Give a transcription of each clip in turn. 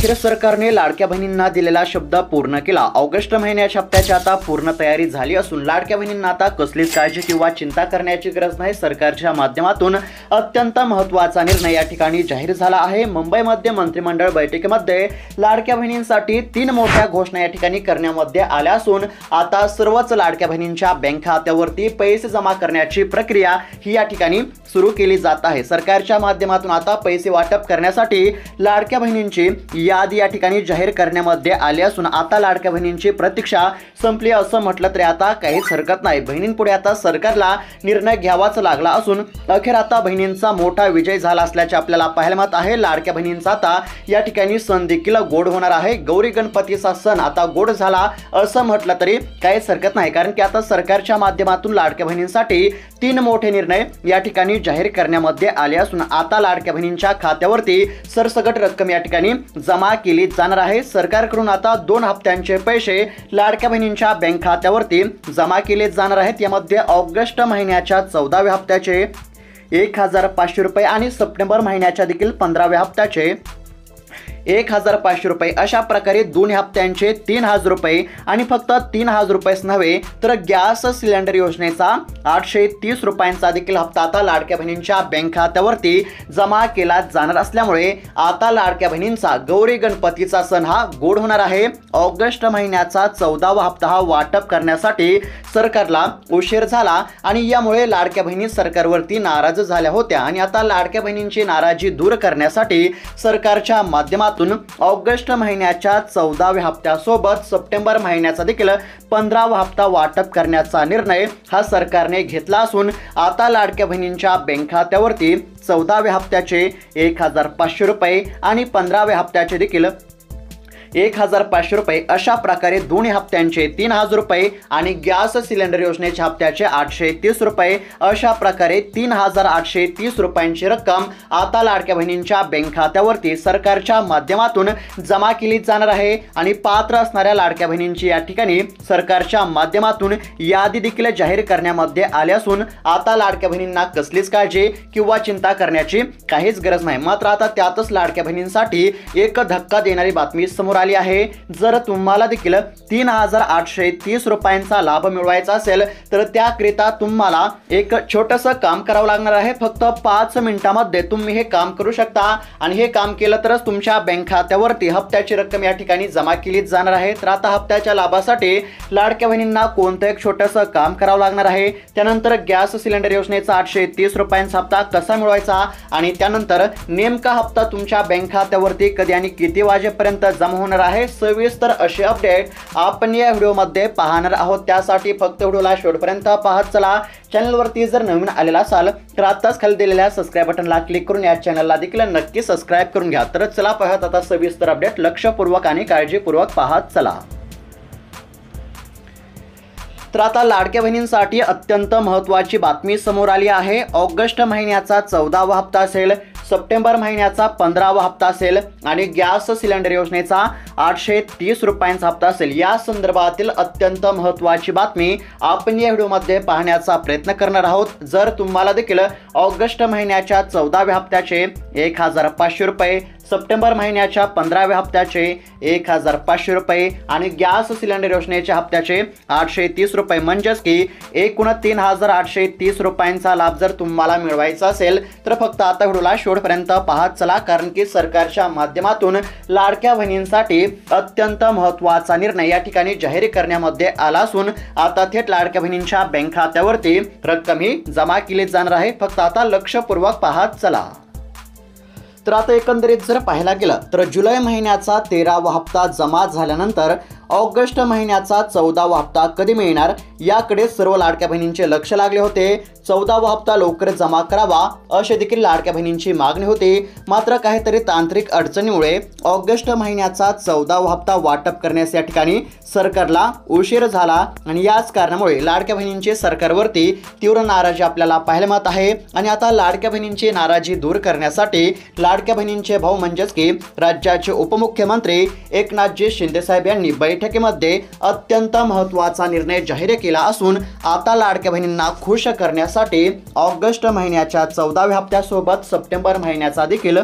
अखेर सरकारने लाडक्या बहिणींना दिलेला शब्द पूर्ण केला। ऑगस्ट महिन्याच्या हप्त्याची आता पूर्ण तयारी झाली असून लाडक्या बहिणींना आता कसलीच काळजी किंवा चिंता करण्याची गरज नाही। सरकारच्या माध्यमातून अत्यंत महत्त्वाचा निर्णय या ठिकाणी जाहीर झाला आहे। मुंबईमध्ये मंत्रिमंडळ बैठकीमध्ये लाडक्या बहिणींसाठी 3 मोठ्या घोषणा या ठिकाणी करण्यामध्ये आल्या असून आता सर्वच लाडक्या बहिणींच्या बँक खात्यावरती पैसे जमा करण्याची प्रक्रिया ही या ठिकाणी सुरू केली जात आहे। सरकारच्या माध्यमातून आता पैसे वाटप करण्यासाठी लाडक्या बहिणींची यादी या ठिकाणी जाहीर करण्यामध्ये आली असून आता लाडक्या बहिणींची प्रतीक्षा संपली असं म्हटलं तरी आता काहीच हरकत नाही। बहिणींपुढे आता सरकारला निर्णय घ्यावाच लागला असून अखेर आता बहिणींचा मोठा विजय झाला असल्याचे आपल्याला पाहायला मिळत आहे। लाडक्या बहिणींचा आता या ठिकाणी सण देखील गोड होणार आहे। गौरी गणपतीचा सण आता गोड झाला असं म्हटलं तरी काहीच हरकत नाही, कारण की आता सरकारच्या माध्यमातून लाडक्या बहिणींसाठी 3 मोठे निर्णय या ठिकाणी जाहीर करण्यामध्ये आले असून आता लाडक्या बहिणींच्या खात्यावरती सरसकट रक्कम या ठिकाणी जमा केली जाणार आहे। सरकारकडून आता 2 हप्त्यांचे पैसे लाडक्या बहिणींच्या बँक खात्यावरती जमा केले जाणार आहेत। यामध्ये ऑगस्ट महिन्याच्या 14व्या हप्त्याचे 1500 रुपये आणि सप्टेंबर महिन्याच्या देखील 15व्या हप्त्याचे 1500 रुपये अशा प्रकारे 2 हप्त्यांचे 3000 रुपये आणि फक्त 3000 रुपयेच नव्हे तर गॅस सिलेंडर योजनेचा 830 रुपयांचा देखील हप्ता आता लाडक्या बहिणींच्या बँक खात्यावरती जमा केला जाणार असल्यामुळे आता लाडक्या बहिणींचा गौरी गणपतीचा सण हा गोड होणार आहे। ऑगस्ट महिन्याचा 14वा हप्ता हा वाटप करण्यासाठी सरकारला उशीर झाला आणि यामुळे लाडक्या बहिणी सरकारवरती नाराज झाल्या होत्या आणि आता लाडक्या बहिणींची नाराजी दूर करण्यासाठी सरकारच्या माध्यमातून ऑगस्ट महिन्याच्या 14व्या हप्त्यासोबत सप्टेंबर महिन्याचा देखील 15वा हप्ता वाटप करण्याचा निर्णय हा सरकारने घेतला असून आता लाडक्या बहिणींच्या बँक खात्यावरती 14व्या हप्त्याचे 1500 रुपये आणि 15व्या हप्त्याचे देखील 1500 रुपये अशा प्रकारे 2 हप्त्यांचे 3000 रुपये आणि गॅस सिलेंडर योजनेच्या हप्त्याचे 830 रुपये अशा प्रकारे 3830 रुपयांची रक्कम आता लाडक्या बहिणींच्या बँक खात्यावरती सरकारच्या माध्यमातून जमा केली जाणार आहे आणि पात्र असणाऱ्या लाडक्या बहिणींची या ठिकाणी सरकारच्या माध्यमातून यादी देखील जाहीर करण्यामध्ये आली असून आता लाडक्या बहिणींना कसलीच काळजी किंवा चिंता करण्याची काहीच गरज नाही। मात्र आता त्यातच लाडक्या बहिणींसाठी एक धक्का देणारी बातमी समोर आली आहे। जर तुम्हाला देखील 3830 रुपयांचा लाभ मिळवायचा असेल तर त्याकरिता तुम्हाला एक छोटंसं काम करावं लागणार आहे। फक्त 5 मिनिटांमध्ये तुम्ही हे काम करू शकता आणि हे काम केलं तरच तुमच्या बँक खात्यावरती हप्त्याची रक्कम या ठिकाणी जमा केली जाणार आहे। तर आता हप्त्याच्या लाभासाठी लाडक्या बहिणींना कोणतं एक छोटंसं काम करावं लागणार आहे। त्यानंतर गॅस सिलेंडर योजनेचा 830 रुपयांचा हप्ता कसा मिळवायचा आणि त्यानंतर नेमका हप्ता तुमच्या बँक खात्यावरती कधी आणि किती वाजेपर्यंत जमा होणार आहे सविस्तर असे अपडेट आपण या व्हिडिओमध्ये पाहणार आहोत। त्यासाठी फक्त व्हिडिओला शेवटपर्यंत पाहत चला। चॅनलवरती जर नवीन आलेला असाल तर आताच खाली दिलेल्या सबस्क्राइब बटनला क्लिक करून या चॅनलला देखील नक्की सबस्क्राइब करून घ्या। तर चला पाहत आता सविस्तर अपडेट लक्षपूर्वक आणि काळजीपूर्वक पाहत चला। तर आता लाडक्या बहिणींसाठी अत्यंत महत्त्वाची बातमी समोर आली आहे। ऑगस्ट महिन्याचा 14वा हप्ता असेल, सप्टेंबर महिन्याचा 15वा हप्ता असेल आणि गॅस सिलेंडर योजनेचा 830 रुपयांचा हप्ता असेल। या संदर्भातील अत्यंत महत्त्वाची बातमी आपण या व्हिडिओमध्ये पाहण्याचा प्रयत्न करणार आहोत। जर तुम्हाला देखील ऑगस्ट महिन्याच्या 14व्या हप्त्याचे 1500 रुपये, सप्टेंबर महिन्याच्या 15व्या हप्त्याचे 1500 रुपये आणि गॅस सिलेंडर योजनेच्या हप्त्याचे 830 रुपये म्हणजेच की एकूण 3830 रुपयांचा लाभ जर तुम्हाला मिळवायचा असेल तर फक्त आता व्हिडिओला शेवटपर्यंत पाहत चला, कारण की सरकारच्या माध्यमातून लाडक्या बहिणींसाठी अत्यंत महत्त्वाचा निर्णय या ठिकाणी जाहीर करण्यामध्ये आला असून आता थेट लाडक्या बहिणींच्या बँक खात्यावरती रक्कम ही जमा केली जाणार आहे। फक्त आता लक्षपूर्वक पाहत चला। तर आता एकंदरीत जर पाहायला गेलं तर जुलै महिन्याचा 13वा हप्ता जमा झाल्यानंतर ऑगस्ट महिन्याचा 14वा हप्ता कधी मिळणार याकडे सर्व लाडक्या बहिणींचे लक्ष लागले होते। 14वा हप्ता लवकर जमा करावा अशी देखील लाडक्या बहिणींची मागणी होती। मात्र काहीतरी तांत्रिक अडचणीमुळे ऑगस्ट महिन्याचा 14वा हप्ता वाटप करण्यास या ठिकाणी सरकारला उशीर झाला आणि याच कारणामुळे लाडक्या बहिणींची सरकारवरती तीव्र नाराजी आपल्याला पाहायला मिळत आहे आणि आता लाडक्या बहिणींची नाराजी दूर करण्यासाठी लाडक्या बहिणींचे भाऊ म्हणजेच की राज्याचे उपमुख्यमंत्री एकनाथजी शिंदे साहेब यांनी बैठकीमध्ये अत्यंत महत्त्वाचा निर्णय जाहीर केला असून आता लाडक्या बहिणींना खुश करण्यासाठी ऑगस्ट महिन्याच्या 14व्या हप्त्यासोबत सप्टेंबर महिन्याचा देखील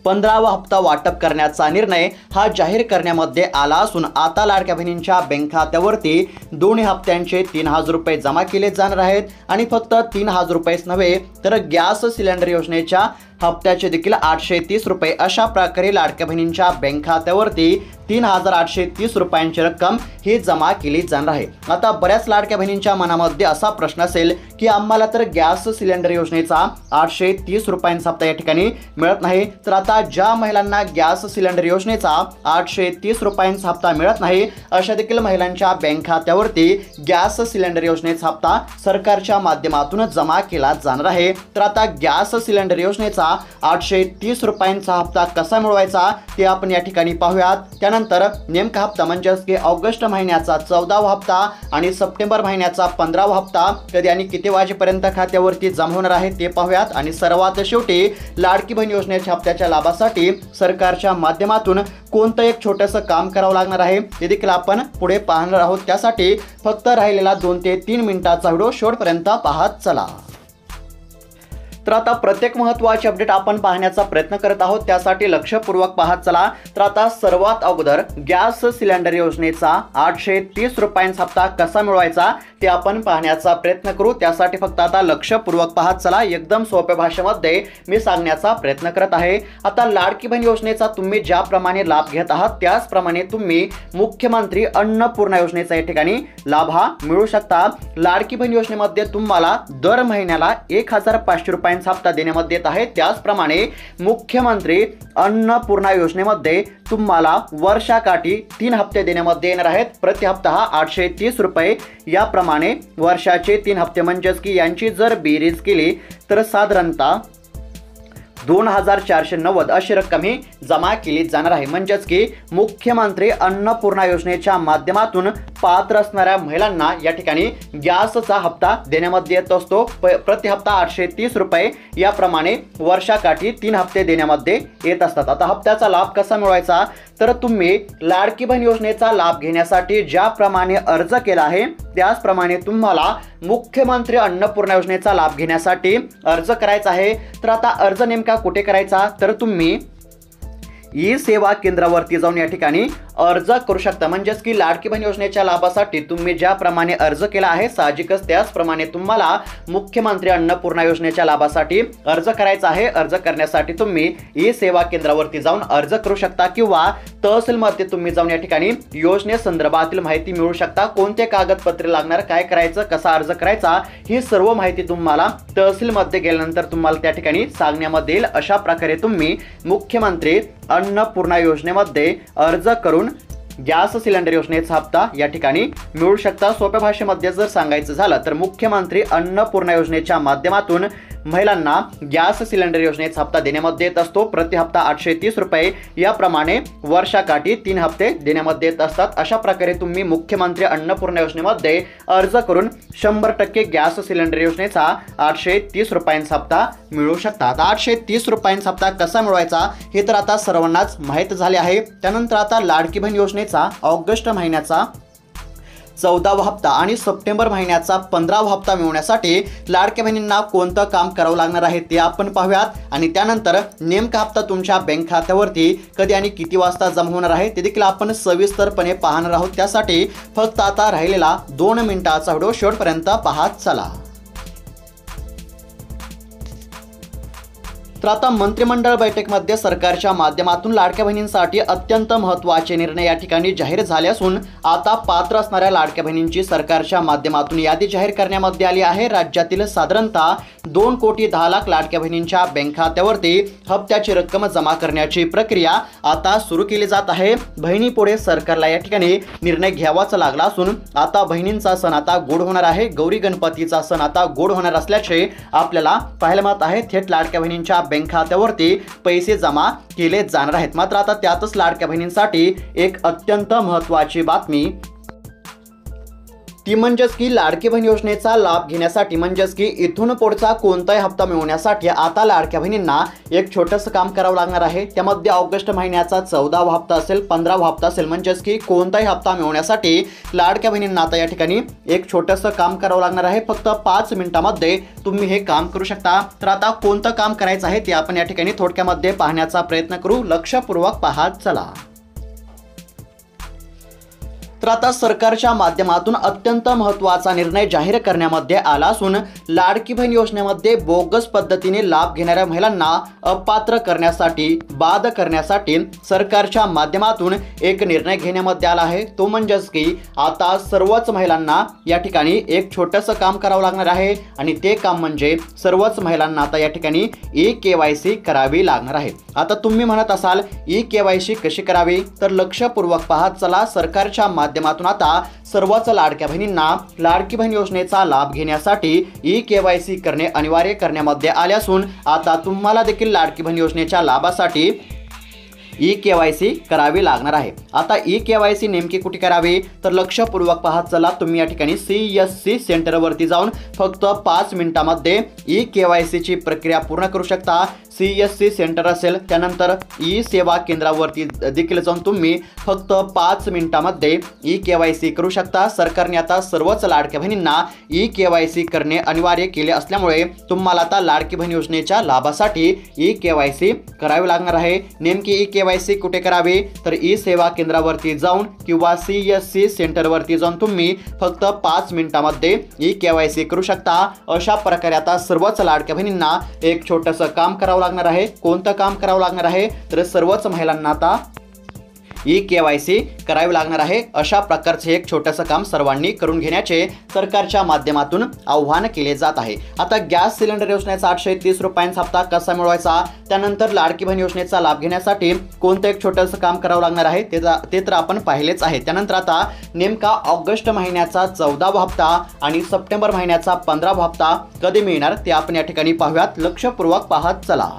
15वा हप्ता वाटप करण्याचा निर्णय हा जाहीर करण्यामध्ये आला असून आता लाडक्या बहिणींच्या बँक खात्यावरती दोन्ही हप्त्यांचे 3,000 रुपये जमा केले जाणार आहेत आणि फक्त 3,000 रुपयेच नव्हे तर गॅस सिलेंडर योजनेच्या हप्त्याचे देखील 830 रुपये अशा प्रकारे लाडक्या बहिणींच्या बँक खात्यावरती 3,830 रुपयांची रक्कम ही जमा केली जाणार आहे। आता बऱ्याच लाडक्या बहिणींच्या मनामध्ये असा प्रश्न असेल की आम्हाला तर गॅस सिलेंडर योजनेचा 830 रुपयांचा हप्ता या ठिकाणी मिळत नाही, तर आता ज्या महिलांना गॅस सिलेंडर योजनेचा 830 रुपयांचा हप्ता मिळत नाही अशा देखील महिलांच्या बँक खात्यावरती गॅस सिलेंडर योजनेचा हप्ता सरकारच्या माध्यमातून जमा केला जाणार आहे। तर आता गॅस सिलेंडर योजनेचा 830 रुपयांचा हप्ता कसा मिळवायचा ते आपण या ठिकाणी पाहूयात। त्यानंतर नेमका हप्ता म्हणजेच की ऑगस्ट महिन्याचा 14वा हप्ता आणि सप्टेंबर महिन्याचा 15वा हप्ता कधी आणि किती वाजेपर्यंत खात्यावरती जमा होणार आहे ते पाहूयात। आणि सर्वात शेवटी लाडकी बहीण योजनेच्या हप्त्याच्या लाभासाठी सरकारच्या माध्यमातून कोणतं एक छोटंसं काम करावं लागणार आहे ते देखील आपण पुढे पाहणार आहोत। त्यासाठी फक्त राहिलेला 2 ते 3 मिनिटाचा व्हिडिओ शेवटपर्यंत पाहत चला। तर आता प्रत्येक महत्त्वाचे अपडेट आपण पाहण्याचा प्रयत्न करत आहोत, त्यासाठी लक्षपूर्वक पाहत चला। तर आता सर्वात अगोदर गॅस सिलेंडर योजनेचा 830 रुपयांचा हप्ता कसा मिळवायचा ते आपण पाहण्याचा प्रयत्न करू। त्यासाठी फक्त आता लक्षपूर्वक पाहत चला, एकदम सोप्या भाषेमध्ये मी सांगण्याचा प्रयत्न करत आहे। आता लाडकी बहीण योजनेचा तुम्ही ज्याप्रमाणे लाभ घेत आहात त्याचप्रमाणे तुम्ही मुख्यमंत्री अन्नपूर्णा योजनेचा या ठिकाणी लाभ हा मिळू शकता। लाडकी बहीण योजनेमध्ये तुम्हाला दर महिन्याला 1,500 रुपयांचा हप्ता देण्यामध्ये येत आहे, त्याचप्रमाणे मुख्यमंत्री अन्नपूर्णा योजनेमध्ये तुम्हाला वर्षाकाठी 3 हप्ते देण्यामध्ये येणार आहेत। प्रति हप्ता हा 830 रुपये याप्रमाणे वर्षाचे 3 हप्ते म्हणजेच की यांची जर बेरीज केली तर साधारणतः 2,490 अशी रक्कम ही जमा केली जाणार आहे। म्हणजेच की मुख्यमंत्री अन्नपूर्णा योजनेच्या माध्यमातून पात्र असणाऱ्या महिलांना या ठिकाणी गॅसचा हप्ता देण्यामध्ये येत असतो। प्रति हप्ता 830 रुपये याप्रमाणे वर्षाकाठी 3 हप्ते देण्यामध्ये येत असतात। आता हप्त्याचा लाभ कसा मिळवायचा तर तुम्ही लाडकी बहीण योजनेचा लाभ घेण्यासाठी ज्याप्रमाणे अर्ज केला आहे त्याचप्रमाणे तुम्हाला मुख्यमंत्री अन्नपूर्णा योजनेचा लाभ घेण्यासाठी अर्ज करायचा आहे। तर आता अर्ज नेमका कुठे करायचा तर तुम्ही ई सेवा केंद्रावरती जाऊन या ठिकाणी अर्ज करू शकता। म्हणजेच की लाडकी बहीण योजनेच्या लाभासाठी तुम्ही ज्याप्रमाणे अर्ज केला आहे साहजिकच त्याचप्रमाणे तुम्हाला मुख्यमंत्री अन्नपूर्णा योजनेच्या लाभासाठी अर्ज करायचा आहे। अर्ज करण्यासाठी तुम्ही ई सेवा केंद्रावरती जाऊन अर्ज करू शकता किंवा तहसीलमध्ये तुम्ही जाऊन या ठिकाणी योजनेसंदर्भातील माहिती मिळवू शकता। कोणते कागदपत्रे लागणार, काय करायचं, कसा अर्ज करायचा ही सर्व माहिती तुम्हाला तहसीलमध्ये गेल्यानंतर तुम्हाला त्या ठिकाणी सांगण्यामध्ये येईल। अशा प्रकारे तुम्ही मुख्यमंत्री अन्नपूर्णा योजनेमध्ये अर्ज करून गॅस सिलेंडर योजनेचा हप्ता या ठिकाणी मिळू शकता। सोप्या भाषेमध्ये जर सांगायचं झालं तर मुख्यमंत्री अन्नपूर्णा योजनेच्या माध्यमातून महिलांना गॅस सिलेंडर योजनेचा हप्ता देण्यामध्ये येत असतो। प्रति हप्ता 830 रुपये याप्रमाणे वर्षाकाठी 3 हप्ते देण्यामध्ये येत असतात। अशा प्रकारे तुम्ही मुख्यमंत्री अन्नपूर्णा योजनेमध्ये अर्ज करून 100% गॅस सिलेंडर योजनेचा 830 रुपयांचा हप्ता मिळवू शकता। आता 830 रुपयांचा हप्ता कसा मिळवायचा हे तर आता सर्वांनाच माहीत झाले आहे। त्यानंतर आता लाडकी बहीण योजनेचा ऑगस्ट महिन्याचा 14वा हप्ता आणि सप्टेंबर महिन्याचा 15वा हप्ता मिळवण्यासाठी लाडक्या बहिणींना कोणतं काम करावं लागणार आहे ते आपण पाहूयात। आणि त्यानंतर नेमका हप्ता तुमच्या बँक खात्यावरती कधी आणि किती वाजता जमा होणार आहे ते देखील आपण सविस्तरपणे पाहणार आहोत। त्यासाठी फक्त आता राहिलेला 2 मिनिटाचा व्हिडिओ शेवटपर्यंत पाहत चला। तर आता मंत्रिमंडळ बैठकीमध्ये सरकारच्या माध्यमातून लाडक्या बहिणींसाठी अत्यंत महत्त्वाचे निर्णय या ठिकाणी जाहीर झाले असून आता पात्र असणाऱ्या लाडक्या बहिणींची सरकारच्या माध्यमातून यादी जाहीर करण्यामध्ये आली आहे। राज्यातील साधारणतः 2,10,00,000 लाडक्या बहिणींच्या बँक खात्यावरती हप्त्याची रक्कम जमा करण्याची प्रक्रिया आता सुरू केली जात आहे। बहिणीपुढे सरकारला या ठिकाणी निर्णय घ्यावाच लागला असून आता बहिणींचा सण आता गोड होणार आहे। गौरी गणपतीचा सण आता गोड होणार असल्याचे आपल्याला पाहायला मिळत आहे। थेट लाडक्या बहिणींच्या बँक खात्यावरती पैसे जमा केले जाणार आहेत। मात्र आता त्यातच लाडक्या बहिणींसाठी एक अत्यंत महत्त्वाची बातमी ती म्हणजेच की लाडकी बहीण योजनेचा लाभ घेण्यासाठी म्हणजेच की इथून पुढचा कोणताही हप्ता मिळवण्यासाठी आता लाडक्या बहिणींना एक छोटंसं काम करावं लागणार आहे। त्यामध्ये ऑगस्ट महिन्याचा 14वा हप्ता असेल, 15वा हप्ता असेल, म्हणजेच की कोणताही हप्ता मिळवण्यासाठी लाडक्या बहिणींना आता या ठिकाणी एक छोटंसं काम करावं लागणार आहे। फक्त 5 मिनिटांमध्ये तुम्ही हे काम करू शकता। तर आता कोणतं काम करायचं आहे ते आपण या ठिकाणी थोडक्यामध्ये पाहण्याचा प्रयत्न करू। लक्षपूर्वक पहा चला। तर आता सरकारच्या माध्यमातून अत्यंत महत्त्वाचा निर्णय जाहीर करण्यामध्ये आला असून लाडकी बहीण योजनेमध्ये बोगस पद्धतीने लाभ घेणाऱ्या महिलांना अपात्र करण्यासाठी, बाद करण्यासाठी सरकारच्या माध्यमातून एक निर्णय घेण्यामध्ये आला आहे। तो म्हणजेच की आता सर्वच महिलांना या ठिकाणी एक छोटंसं काम करावं लागणार आहे आणि ते काम म्हणजे सर्वच महिलांना आता या ठिकाणी ई-KYC करावी लागणार आहे। आता तुम्ही म्हणत असाल ई-KYC कशी करावी, तर लक्षपूर्वक पाहत चला। सरकारच्या माध्यमातून आता सर्वच लाडक्या बहिणींना लाडकी बहीण योजनेचा लाभ घेण्यासाठी ई-KYC करणे अनिवार्य करण्यामध्ये आले असून आता तुम्हाला देखील लाडकी बहीण योजनेच्या लाभासाठी ई-KYC करावी लागणार आहे। आता ई-KYC नेमकी कुठे करावी, तर लक्षपूर्वक पाहत चला। तुम्ही या ठिकाणी CSC सेंटरवरती जाऊन फक्त 5 मिनिटांमध्ये ई-KYC ची प्रक्रिया पूर्ण करू शकता। CSC सेंटर असेल, त्यानंतर ई सेवा केंद्रावरती देखील जाऊन तुम्ही फक्त 5 मिनिटांमध्ये ई-KYC करू शकता। सरकारने आता सर्वच लाडक्या बहिणींना ई-KYC करणे अनिवार्य केले असल्यामुळे तुम्हाला आता लाडकी बहीण योजनेच्या लाभासाठी ई-KYC करावे लागणार आहे। नेमकी ई-KYC कुठे करावी, तर ई सेवा केंद्रावरती जाऊन किंवा CSC सेंटरवरती जाऊन तुम्ही फक्त 5 मिनिटांमध्ये ई-KYC करू शकता। अशा प्रकारे आता सर्वच लाडक्या बहिणींना एक छोटंसं काम करावं लागणार आहे। कोणतं काम करावं लागणार आहे, तर सर्वच महिलांना आता ई-KYC करावे लागणार आहे। अशा प्रकारचे एक छोटंसं काम सर्वांनी करून घेण्याचे सरकारच्या माध्यमातून आव्हान केले जात आहे। आता गॅस सिलेंडर योजनेचा 830 रुपयांचा हप्ता कसा मिळवायचा, त्यानंतर लाडकी बहीण योजनेचा लाभ घेण्यासाठी कोणतं एक छोटंसं काम करावं लागणार आहे ते तर आपण पाहिलेच आहे। त्यानंतर आता नेमका ऑगस्ट महिन्याचा 14वा हप्ता आणि सप्टेंबर महिन्याचा 15वा हप्ता कधी मिळणार ते आपण या ठिकाणी पाहूयात। लक्षपूर्वक पाहत चला।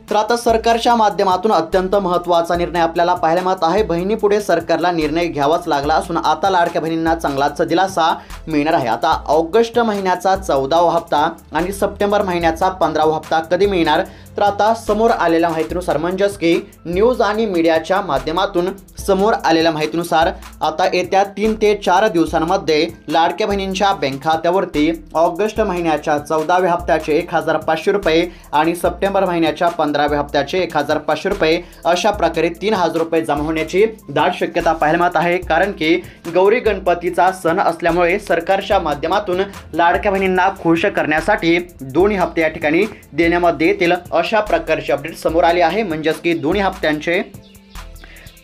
तर आता सरकारच्या माध्यमातून अत्यंत महत्त्वाचा निर्णय आपल्याला पाहायला मिळत आहे। बहिणीपुढे सरकारला निर्णय घ्यावाच लागला असून आता लाडक्या बहिणींना चांगलाच दिलासा मिळणार आहे। आता ऑगस्ट महिन्याचा 14वा हप्ता आणि सप्टेंबर महिन्याचा 15वा हप्ता कधी मिळणार, तर आता समोर आलेल्या माहितीनुसार म्हणजेच की न्यूज आणि मीडियाच्या माध्यमातून समोर आलेल्या माहितीनुसार आता येत्या 3 ते 4 दिवसांमध्ये लाडक्या बहिणींच्या बँक खात्यावरती ऑगस्ट महिन्याच्या 14व्या हप्त्याचे 1500 रुपये आणि सप्टेंबर महिन्याच्या 15व्या हप्त्याचे 1500 रुपये अशा प्रकारे 3000 रुपये जमा होण्याची दाट शक्यता पाहायला मिळत आहे। कारण की गौरी गणपतीचा सण असल्यामुळे सरकारच्या माध्यमातून लाडक्या बहिणींना खुश करण्यासाठी दोन्ही हप्ते या ठिकाणी देण्यामध्ये येतील अशा प्रकारची अपडेट समोर आली आहे। म्हणजेच की दोन्ही हप्त्यांचे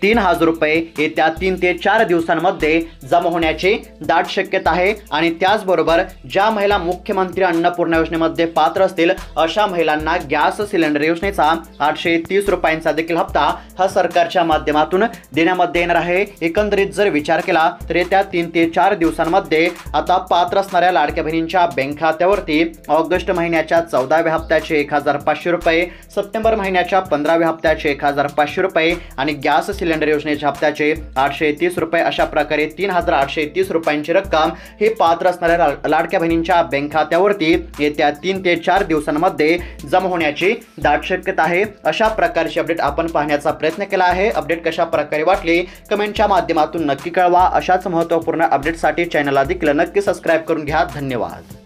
3000 रुपये येत्या 3 ते 4 दिवसांमध्ये जमा होण्याची दाट शक्यता आहे। आणि त्याचबरोबर ज्या महिला मुख्यमंत्री अन्नपूर्णा योजनेमध्ये पात्र असतील अशा महिलांना गॅस सिलेंडर योजनेचा 830 रुपयांचा देखील हप्ता हा सरकारच्या माध्यमातून देण्यामध्ये येणार आहे। एकंदरीत जर विचार केला तर येत्या 3 ते 4 दिवसांमध्ये आता पात्र असणाऱ्या लाडक्या बहिणींच्या बँक खात्यावरती ऑगस्ट महिन्याच्या 14व्या हप्त्याचे 1500 रुपये, सप्टेंबर महिन्याच्या 15व्या हप्त्याचे 1500 रुपये आणि गॅस सिलेंडर योजनेच्या हप्त्याचे 830 रुपये अशा प्रकारे 3830 रुपयांची रक्कम हे पात्र असणाऱ्या लाडक्या बहिणींच्या बँक खात्यावरती येत्या 3 ते 4 दिवसांमध्ये जमा होण्याची दाट शक्यता आहे। अशा प्रकारची अपडेट आपण पाहण्याचा प्रयत्न केला आहे। अपडेट कशा प्रकारे वाटली कमेंटच्या माध्यमातून नक्की कळवा। अशाच महत्त्वपूर्ण अपडेटसाठी चॅनलला देखील नक्की सबस्क्राईब करून घ्या। धन्यवाद।